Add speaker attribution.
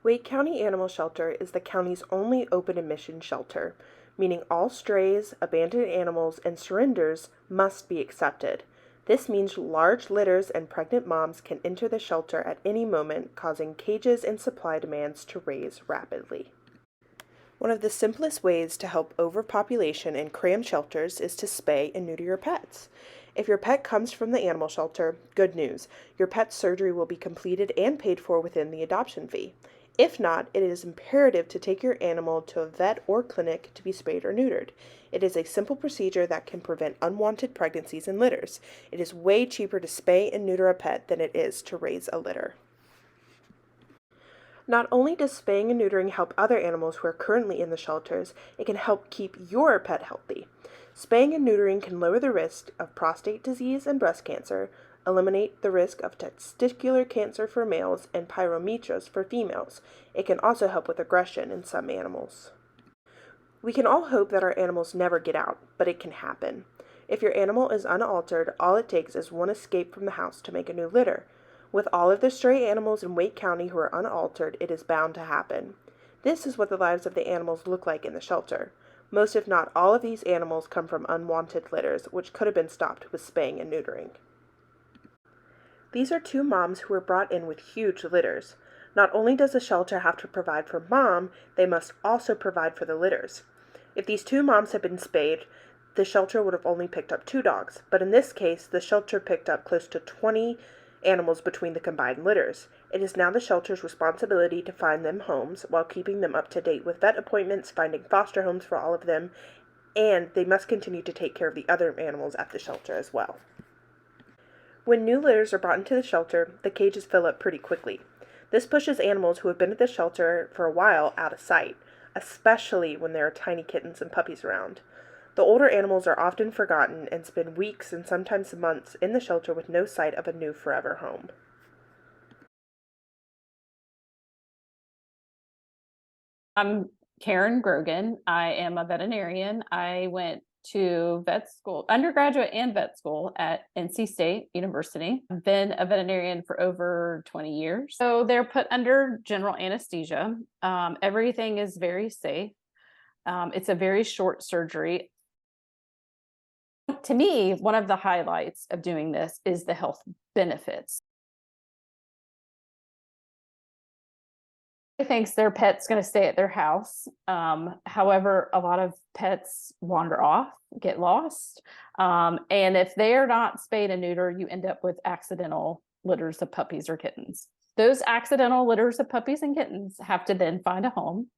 Speaker 1: Wake County Animal Shelter is the county's only open admission shelter, meaning all strays, abandoned animals, and surrenders must be accepted. This means large litters and pregnant moms can enter the shelter at any moment, causing cages and supply demands to raise rapidly. One of the simplest ways to help overpopulation and crammed shelters is to spay and neuter your pets. If your pet comes from the animal shelter, good news. Your pet's surgery will be completed and paid for within the adoption fee. If not, it is imperative to take your animal to a vet or clinic to be spayed or neutered. It is a simple procedure that can prevent unwanted pregnancies and litters. It is way cheaper to spay and neuter a pet than it is to raise a litter. Not only does spaying and neutering help other animals who are currently in the shelters, it can help keep your pet healthy. Spaying and neutering can lower the risk of prostate disease and breast cancer, eliminate the risk of testicular cancer for males and pyometrius for females. It can also help with aggression in some animals. We can all hope that our animals never get out, but it can happen. If your animal is unaltered, all it takes is one escape from the house to make a new litter. With all of the stray animals in Wake County who are unaltered, it is bound to happen. This is what the lives of the animals look like in the shelter. Most, if not all, of these animals come from unwanted litters, which could have been stopped with spaying and neutering. These are two moms who were brought in with huge litters. Not only does the shelter have to provide for mom, they must also provide for the litters. If these two moms had been spayed, the shelter would have only picked up 2 dogs, but in this case, the shelter picked up close to 20 animals between the combined litters. It is now the shelter's responsibility to find them homes while keeping them up to date with vet appointments, finding foster homes for all of them, and they must continue to take care of the other animals at the shelter as well. When new litters are brought into the shelter, the cages fill up pretty quickly. This pushes animals who have been at the shelter for a while out of sight, especially when there are tiny kittens and puppies around. The older animals are often forgotten and spend weeks and sometimes months in the shelter with no sight of a new forever home.
Speaker 2: I'm Karen Grogan. I am a veterinarian. I went to vet school, undergraduate and vet school at NC State University. I've been a veterinarian for over 20 years. So they're put under general anesthesia. Everything is very safe. It's a very short surgery. To me, one of the highlights of doing this is the health benefits. Thinks their pet's going to stay at their house. However, a lot of pets wander off, get lost. And if they are not spayed and neutered, you end up with accidental litters of puppies or kittens. Those accidental litters of puppies and kittens have to then find a home.